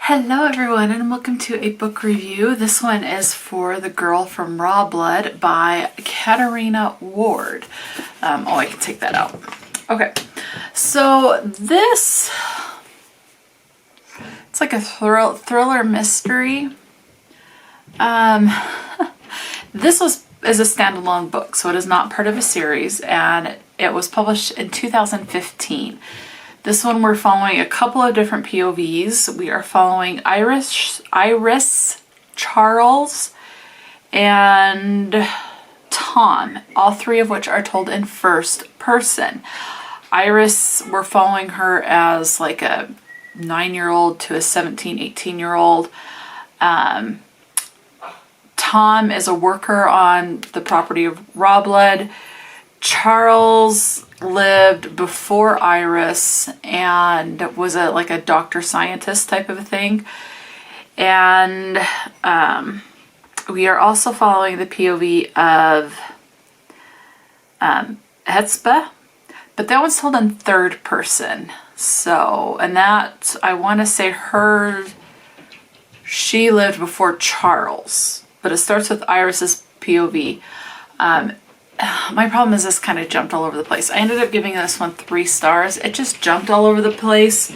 Hello everyone and welcome to a book review. This one is for The Girl from Rawblood by Katarina Ward. I can take that out. Okay, so it's like a thriller mystery. This is a standalone book, so it is not part of a series, and it was published in 2015. This one we're following a couple of different POVs. We are following Iris, Charles, and Tom, all three of which are told in first person. Iris, we're following her as like a 9-year-old to a 17, 18-year-old. Tom is a worker on the property of Rawblood. Charles lived before Iris and was like a doctor scientist type of a thing. And we are also following the POV of Hetspa, but that one's told in third person. So, and that, I want to say she lived before Charles, but it starts with Iris's POV. My problem is this kind of jumped all over the place. I ended up giving this one 3 stars. It just jumped all over the place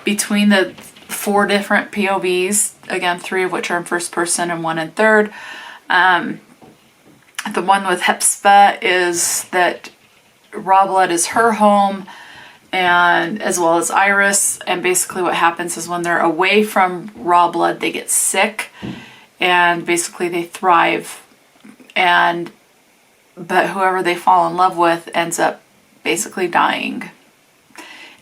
between the 4 different POVs. Again, 3 of which are in first person and 1 in third. The one with Hetspa is that Rawblood is her home, and as well as Iris. And basically what happens is when they're away from Rawblood, they get sick, and basically they thrive. But whoever they fall in love with ends up basically dying.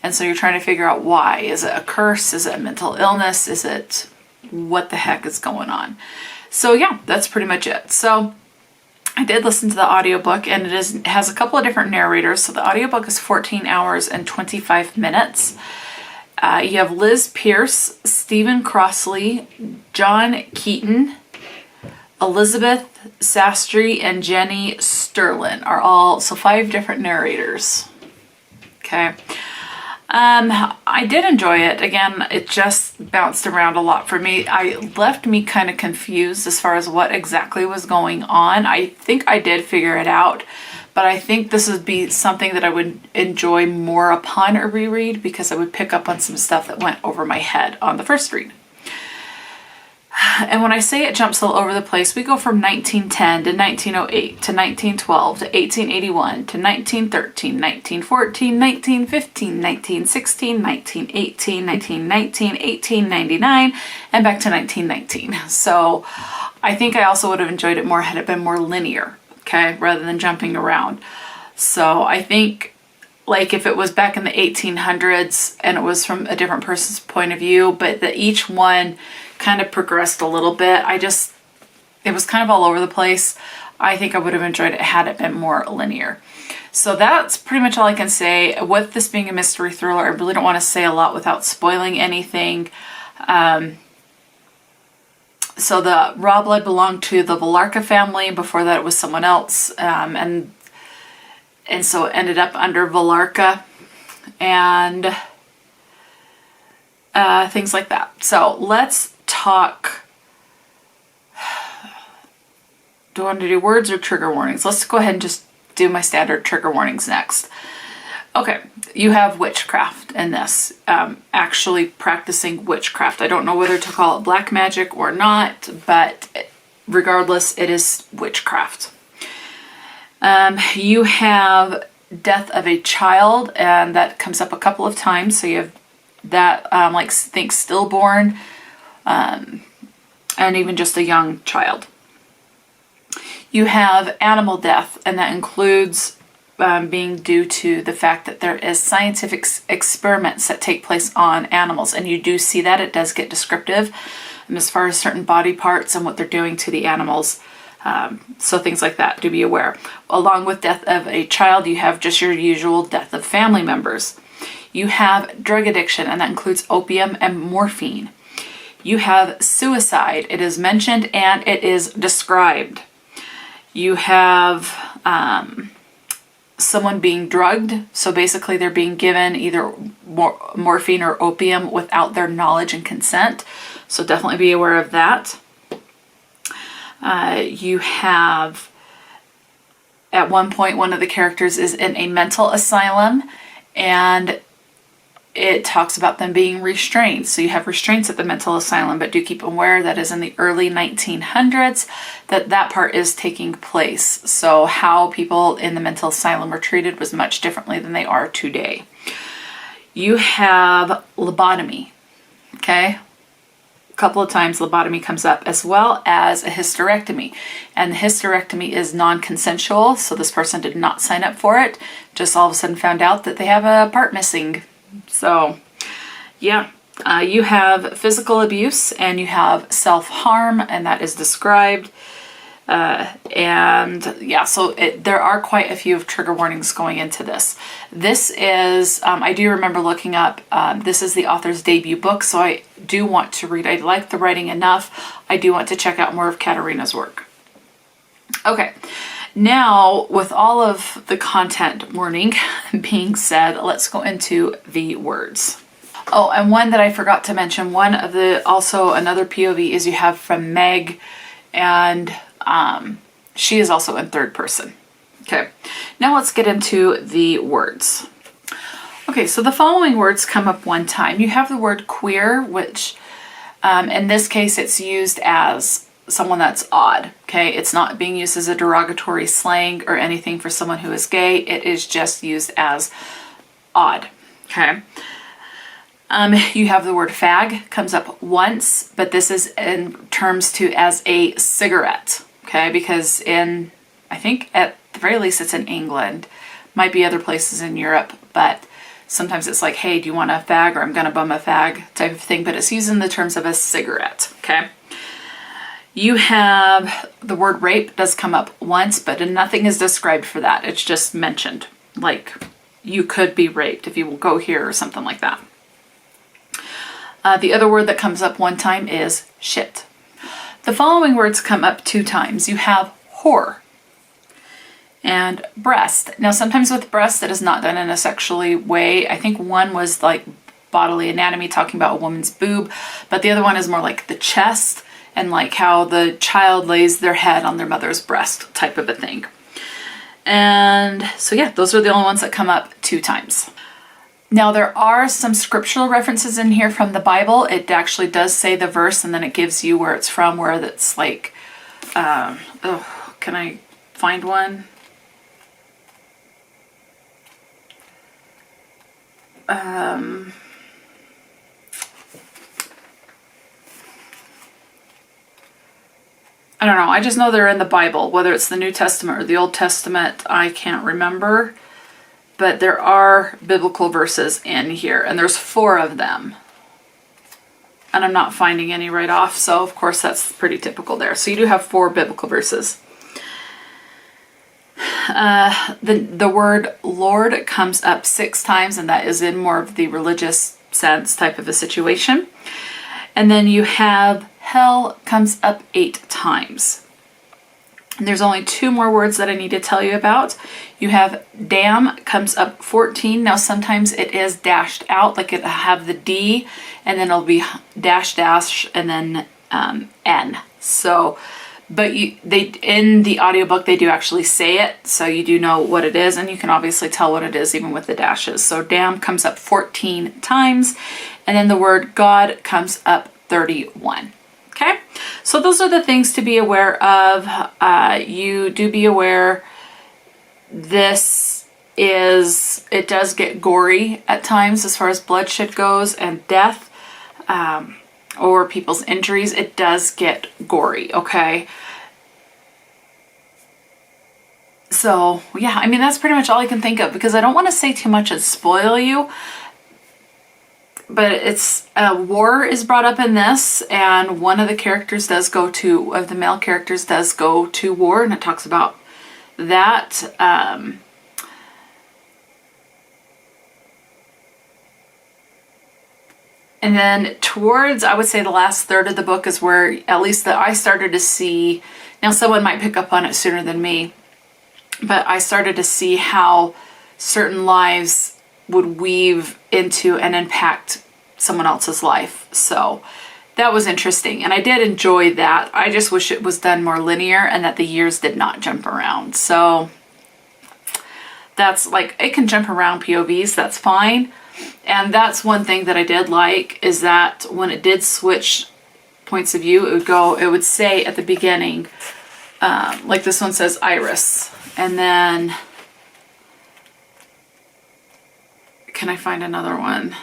And so you're trying to figure out why. Is it a curse? Is it a mental illness? Is it what the heck is going on? So yeah, that's pretty much it. So I did listen to the audiobook, and it has a couple of different narrators. So the audiobook is 14 hours and 25 minutes. You have Liz Pierce, Stephen Crossley, John Keaton, Elizabeth Sastry, and Jenny Sterlin are all, so 5 different narrators. Okay. I did enjoy it. Again, it just bounced around a lot for me. It left me kind of confused as far as what exactly was going on. I think I did figure it out, but I think this would be something that I would enjoy more upon a reread, because I would pick up on some stuff that went over my head on the first read. And when I say it jumps all over the place, we go from 1910 to 1908 to 1912 to 1881 to 1913, 1914, 1915, 1916, 1918, 1919, 1899, and back to 1919. So I think I also would have enjoyed it more had it been more linear, okay, rather than jumping around. So I think, like, if it was back in the 1800s and it was from a different person's point of view, but that each one kind of progressed a little bit, it was kind of all over the place. I think I would have enjoyed it had it been more linear. So that's pretty much all I can say. With this being a mystery thriller, I really don't want to say a lot without spoiling anything. So the Rawblood belonged to the Valarka family. Before that it was someone else, and so it ended up under Valarka, and things like that. So let's talk. Do I want to do words or trigger warnings? Let's go ahead and just do my standard trigger warnings next. Okay, you have witchcraft in this, actually practicing witchcraft. I don't know whether to call it black magic or not, but regardless, it is witchcraft. You have death of a child, and that comes up a couple of times. So you have that, like, think stillborn, and even just a young child. You have animal death, and that includes being due to the fact that there is scientific experiments that take place on animals, and you do see that. It does get descriptive as far as certain body parts and what they're doing to the animals. So things like that, do be aware. Along with death of a child, you have just your usual death of family members. You have drug addiction, and that includes opium and morphine. You have suicide. It is mentioned and it is described. You have someone being drugged. So basically they're being given either morphine or opium without their knowledge and consent. So definitely be aware of that. You have, at one point, one of the characters is in a mental asylum, and it talks about them being restrained. So you have restraints at the mental asylum, but do keep aware that is in the early 1900s that part is taking place. So how people in the mental asylum were treated was much differently than they are today. You have lobotomy, okay? A couple of times lobotomy comes up, as well as a hysterectomy. And the hysterectomy is non-consensual, so this person did not sign up for it, just all of a sudden found out that they have a part missing. So, yeah, you have physical abuse and you have self-harm, and that is described. And yeah, so there are quite a few trigger warnings going into this. This is, I do remember looking up, this is the author's debut book, so I do want to read. I like the writing enough. I do want to check out more of Katarina's work. Okay. Now, with all of the content warning being said, let's go into the words. Oh, and one that I forgot to mention, also another POV is you have from Meg, and she is also in third person. Okay, now let's get into the words. Okay, so the following words come up one time. You have the word queer, which in this case it's used as someone that's odd, okay? It's not being used as a derogatory slang or anything for someone who is gay. It is just used as odd, okay? You have the word fag comes up once, but this is in terms to as a cigarette, okay? Because I think at the very least it's in England, might be other places in Europe, but sometimes it's like, hey, do you want a fag, or I'm gonna bum a fag type of thing, but it's used in the terms of a cigarette, okay? You have the word rape does come up once, but nothing is described for that. It's just mentioned, like you could be raped if you will go here or something like that. The other word that comes up one time is shit. The following words come up two times. You have whore and breast. Now sometimes with breast that is not done in a sexually way. I think one was like bodily anatomy, talking about a woman's boob, but the other one is more like the chest, and like how the child lays their head on their mother's breast type of a thing. And so yeah, those are the only ones that come up two times. Now there are some scriptural references in here from the Bible. It actually does say the verse, and then it gives you where it's from, where that's like, can I find one? I don't know. I just know they're in the Bible, whether it's the New Testament or the Old Testament, I can't remember. But there are biblical verses in here, and there's 4 of them. And I'm not finding any right off, so of course that's pretty typical there. So you do have 4 biblical verses. The word Lord comes up 6 times, and that is in more of the religious sense type of a situation. And then you have hell comes up 8 times. And there's only 2 more words that I need to tell you about. You have damn comes up 14. Now sometimes it is dashed out, like it'll have the D and then it'll be dash dash and then N. So, but they in the audiobook they do actually say it, so you do know what it is, and you can obviously tell what it is even with the dashes. So damn comes up 14 times, and then the word God comes up 31. Okay, so those are the things to be aware of. You do be aware it does get gory at times as far as bloodshed goes and death or people's injuries. It does get gory, okay? So yeah, I mean, that's pretty much all I can think of, because I don't want to say too much and spoil you. But it's war is brought up in this, and one of the characters of the male characters does go to war, and it talks about that. And then towards, I would say, the last third of the book is where at least I started to see, now someone might pick up on it sooner than me, but I started to see how certain lives would weave into and impact someone else's life. So that was interesting, and I did enjoy that. I just wish it was done more linear and that the years did not jump around. So that's like, it can jump around POVs, that's fine. And that's one thing that I did like, is that when it did switch points of view, it would say at the beginning, like this one says Iris, and then, can I find another one?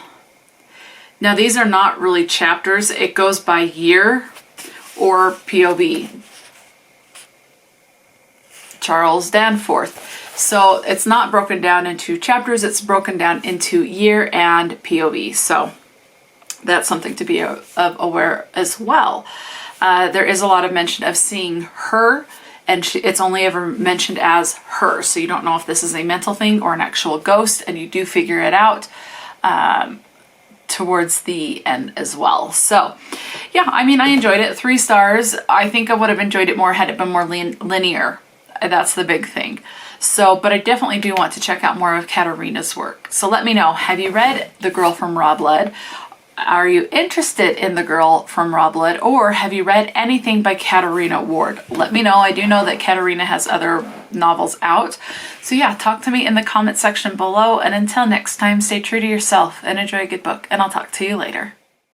Now these are not really chapters, it goes by year or POV. Charles Danforth. So it's not broken down into chapters, it's broken down into year and POV. So that's something to be aware as well. There is a lot of mention of seeing her, and it's only ever mentioned as her. So you don't know if this is a mental thing or an actual ghost, and you do figure it out towards the end as well. So yeah, I mean, I enjoyed it. 3 stars. I think I would have enjoyed it more had it been more linear. That's the big thing. So, but I definitely do want to check out more of Katarina's work. So let me know, have you read The Girl from Rawblood? Are you interested in The Girl from Rawblood, or have you read anything by Katarina Ward? Let me know. I do know that Katarina has other novels out. So yeah, talk to me in the comment section below, and until next time, stay true to yourself and enjoy a good book, and I'll talk to you later.